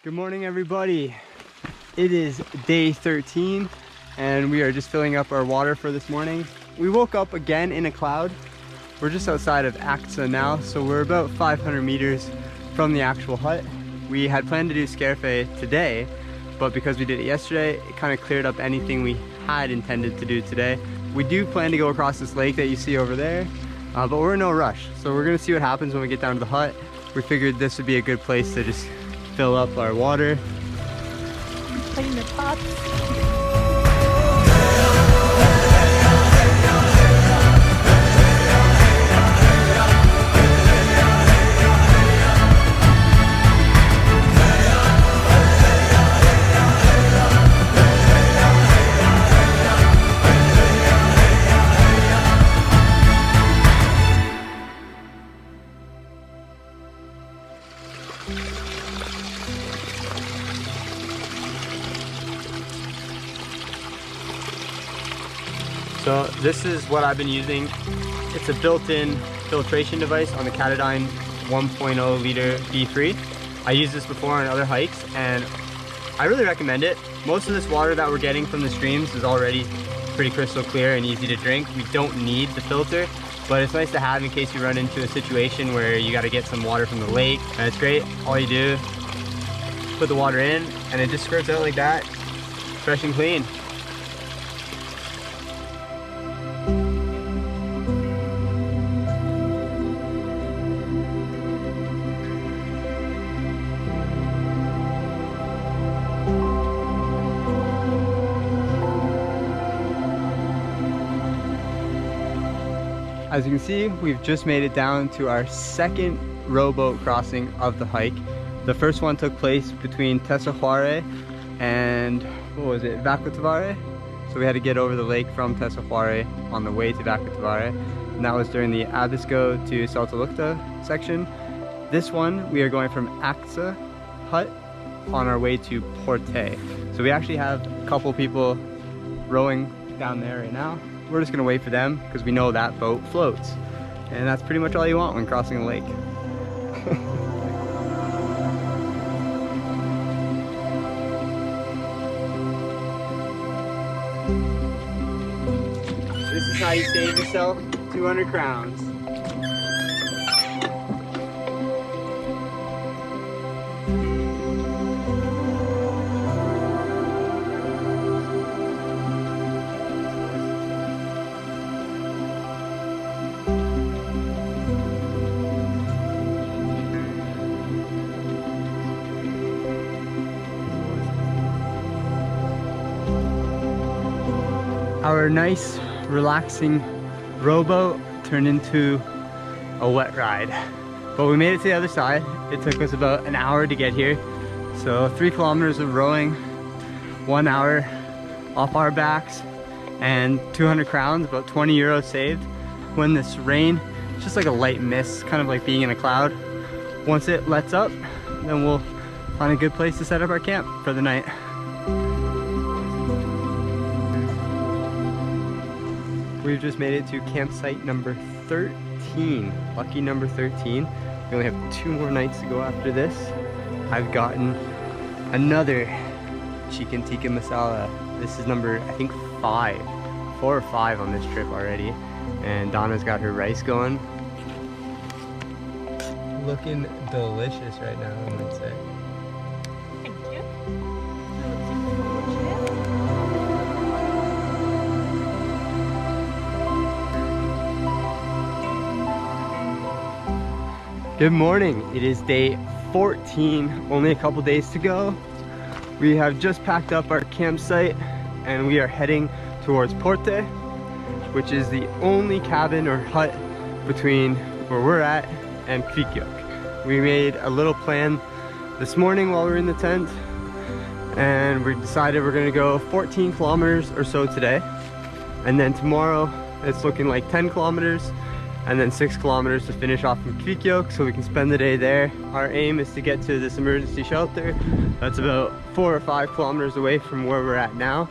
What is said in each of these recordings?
Good morning, everybody. It is day 13 and we are just filling up our water for this morning. We woke up again in a cloud. We're just outside of Aksa now, so we're about 500 meters from the actual hut. We had planned to do Skerfe today, but because we did it yesterday, it kind of cleared up anything we had intended to do today. We do plan to go across this lake that you see over there, but we're in no rush. So we're gonna see what happens when we get down to the hut. We figured this would be a good place to just fill up our water. Clean the pots. So this is what I've been using. It's a built-in filtration device on the Katadyn 1.0 liter D3. I used this before on other hikes and I really recommend it. Most of this water that we're getting from the streams is already pretty crystal clear and easy to drink. We don't need the filter, but it's nice to have in case you run into a situation where you got to get some water from the lake. And it's great. All you do, put the water in and it just squirts out like that, fresh and clean. As you can see, we've just made it down to our second rowboat crossing of the hike. The first one took place between Tesachware and, what was it, Vakutavare? So we had to get over the lake from Tesachware on the way to Vakutavare. And that was during the Abisko to Saltalukta section. This one, we are going from Aksa hut on our way to Porte. So we actually have a couple people rowing down there right now. We're just gonna wait for them because we know that boat floats. And that's pretty much all you want when crossing a lake. This is how you save yourself 200 crowns. Our nice, relaxing rowboat turned into a wet ride. But we made it to the other side. It took us about an hour to get here. So 3 kilometers of rowing, 1 hour off our backs, and 200 crowns, about 20 euros saved. When this rain, it's just like a light mist, kind of like being in a cloud. Once it lets up, then we'll find a good place to set up our camp for the night. We've just made it to campsite number 13, lucky number 13. We only have 2 more nights to go after this. I've gotten another chicken tikka masala. This is number, I think 4 or 5 on this trip already. And Donna's got her rice going. Looking delicious right now, I would say. Thank you. Good morning. It is day 14, only a couple days to go. We have just packed up our campsite and we are heading towards Porte, which is the only cabin or hut between where we're at and Kvikkjokk. We made a little plan this morning while we were in the tent and we decided we're gonna go 14 kilometers or so today. And then tomorrow it's looking like 10 kilometers and then 6 kilometers to finish off from Kvikkjokk so we can spend the day there. Our aim is to get to this emergency shelter. That's about 4 or 5 kilometers away from where we're at now.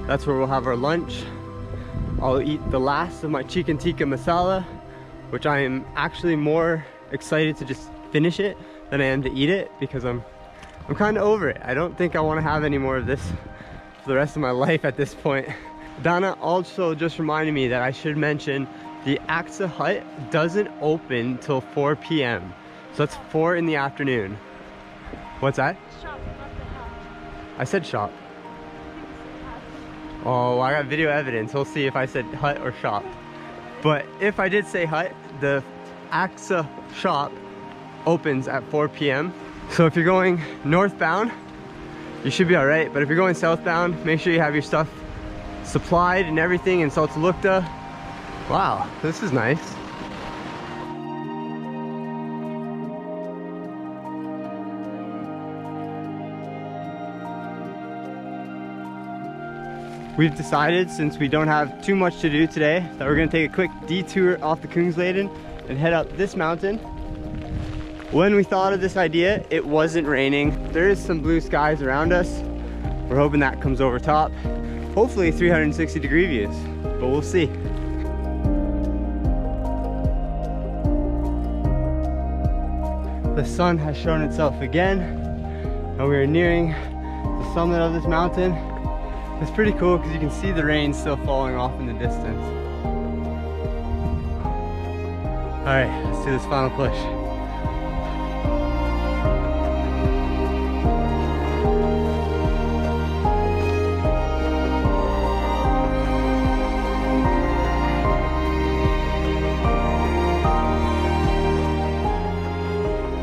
That's where we'll have our lunch. I'll eat the last of my chicken tikka masala, which I am actually more excited to just finish it than I am to eat it because I'm I'm kind of over it. I don't think I want to have any more of this for the rest of my life at this point. Dana also just reminded me that I should mention the AXA hut doesn't open till 4 p.m. So it's 4 in the afternoon. What's that? Shop, not the house. I said shop. Oh, I got video evidence. We'll see if I said hut or shop. But if I did say hut, the AXA shop opens at 4 p.m. So if you're going northbound, you should be all right. But if you're going southbound, make sure you have your stuff supplied and everything in Saltalukta. Wow, this is nice. We've decided, since we don't have too much to do today, that we're gonna take a quick detour off the Kungsleden and head up this mountain. When we thought of this idea, it wasn't raining. There is some blue skies around us. We're hoping that comes over top. Hopefully 360-degree views, but we'll see. The sun has shown itself again, and we are nearing the summit of this mountain. It's pretty cool because you can see the rain still falling off in the distance. All right, let's do this final push.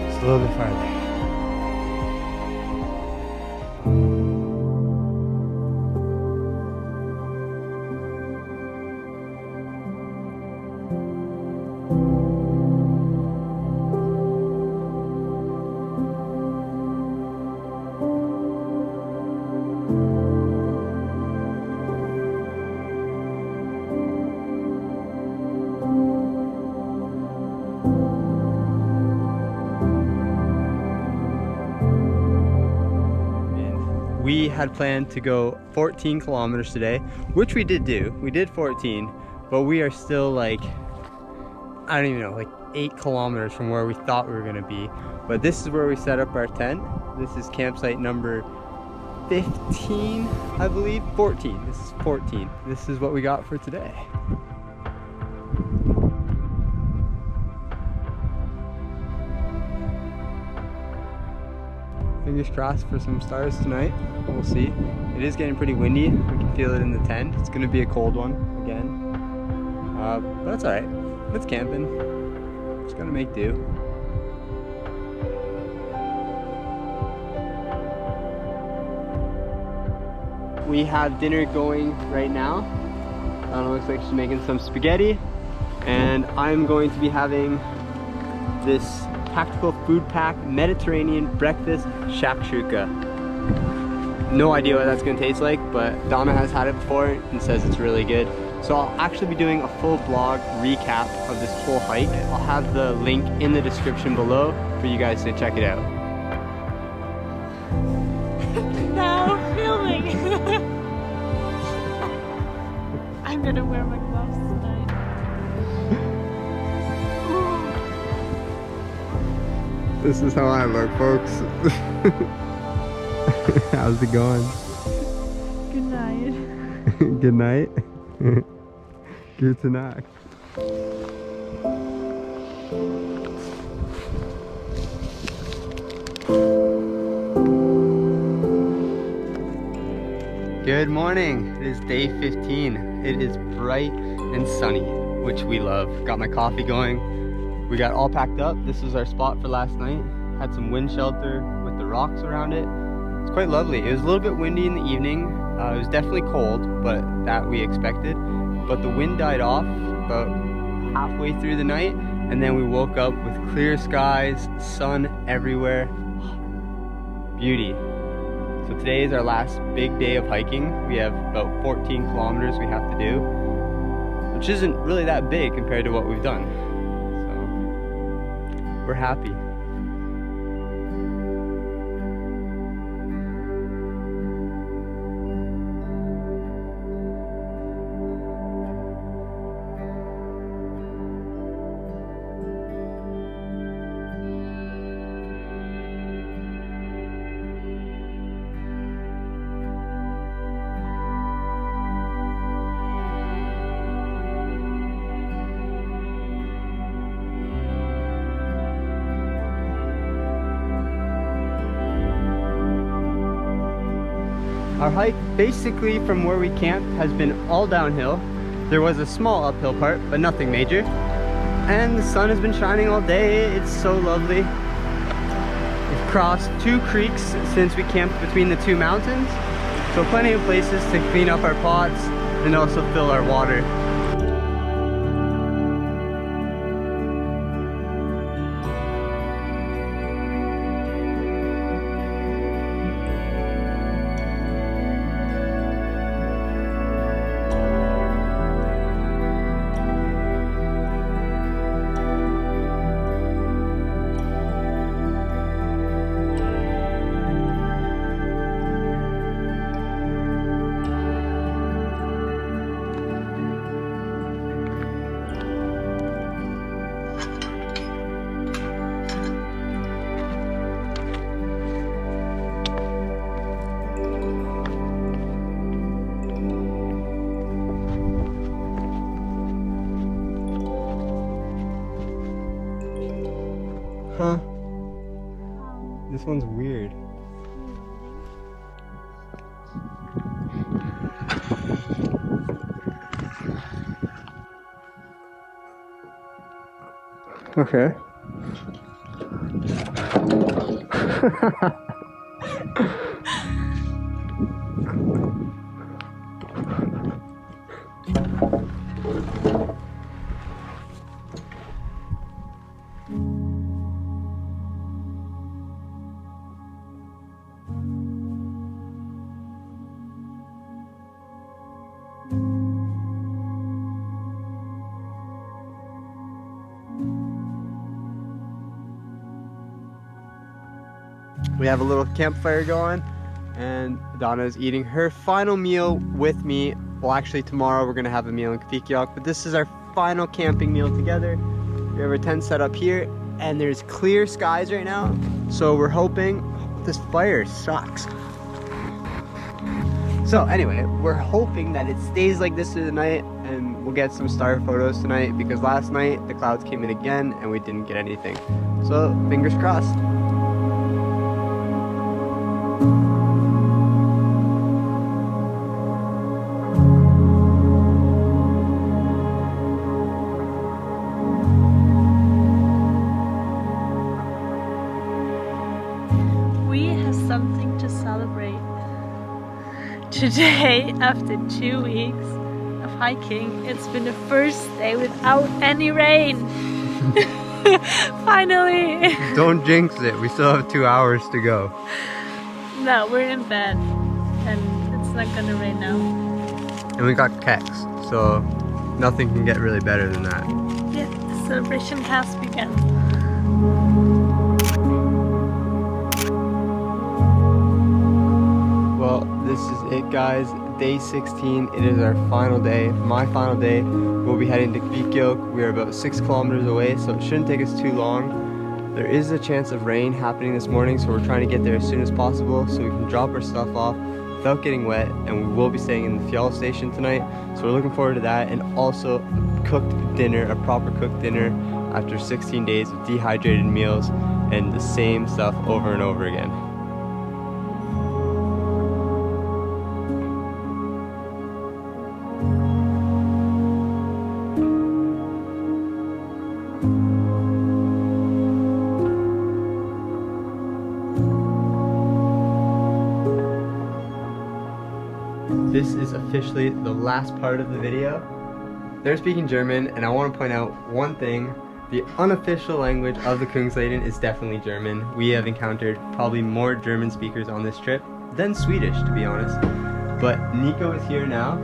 Just a little bit farther. We had planned to go 14 kilometers today, which we did do. We did 14, but we are still like, I don't even know, like 8 kilometers from where we thought we were gonna be. But this is where we set up our tent. This is campsite number 15, I believe. 14, this is 14. This is what we got for today. Fingers crossed for some stars tonight. We'll see. It is getting pretty windy. We can feel it in the tent. It's gonna be a cold one again. But that's all right. It's camping. Just gonna make do. We have dinner going right now. Looks like she's making some spaghetti. And I'm going to be having this Tactical Food Pack Mediterranean breakfast shakshuka. No idea what that's gonna taste like, but Donna has had it before and says it's really good. So I'll actually be doing a full blog recap of this whole hike. I'll have the link in the description below for you guys to check it out. Now filming. I'm gonna wear my gloves tonight. This is how I look, folks. How's it going? Good night. Good night. Good night. Good morning. It is day 15. It is bright and sunny, which we love. Got my coffee going. We got all packed up. This was our spot for last night. Had some wind shelter with the rocks around it. It's quite lovely. It was a little bit windy in the evening. It was definitely cold, but that we expected. But the wind died off about halfway through the night, and then we woke up with clear skies, sun everywhere. Beauty. So today is our last big day of hiking. We have about 14 kilometers we have to do, which isn't really that big compared to what we've done. So we're happy. Our hike basically from where we camped has been all downhill. There was a small uphill part, but nothing major. And the sun has been shining all day. It's so lovely. We've crossed 2 creeks since we camped between the 2 mountains. So plenty of places to clean up our pots and also fill our water. Huh? This one's weird. Okay. We have a little campfire going, and Donna's eating her final meal with me. Well, actually tomorrow we're gonna have a meal in Qaqortoq, but this is our final camping meal together. We have our tent set up here, and there's clear skies right now, so we're hoping this fire sucks. So anyway, we're hoping that it stays like this through the night, and we'll get some star photos tonight, because last night the clouds came in again and we didn't get anything. So fingers crossed. We have something to celebrate. Today, after 2 weeks of hiking, it's been the first day without any rain. Finally! Don't jinx it, we still have 2 hours to go. No, we're in bed and it's not gonna rain now. And we got keks, so nothing can get really better than that. Yeah, the celebration has begun. Well, this is it guys, day 16. It is our final day, my final day. We'll be heading to Qaqortoq. We are about 6 kilometers away, so it shouldn't take us too long. There is a chance of rain happening this morning, so we're trying to get there as soon as possible so we can drop our stuff off without getting wet, and we will be staying in the Fjell station tonight, so we're looking forward to that, and also cooked dinner, a proper cooked dinner after 16 days of dehydrated meals and the same stuff over and over again. This is officially the last part of the video. They're speaking German, and I want to point out one thing. The unofficial language of the Kungsleden is definitely German. We have encountered probably more German speakers on this trip than Swedish, to be honest. But Nico is here now.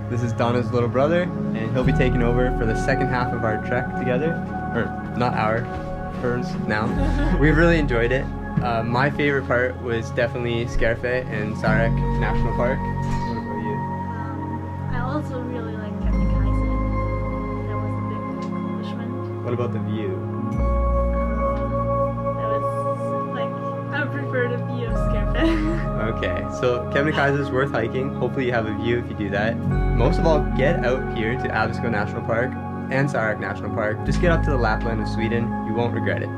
This is Donna's little brother, and he'll be taking over for the second half of our trek together. Or, not our, hers now. We've really enjoyed it. My favorite part was definitely Skarfe and Sarek National Park. I also really like Kebnekaise. That was a big accomplishment. What about the view? That was like, I prefer the view of Skarfe. Okay, so Kebnekaise is worth hiking. Hopefully you have a view if you do that. Most of all, get out here to Abisko National Park and Sarek National Park. Just get up to the Lapland of Sweden. You won't regret it.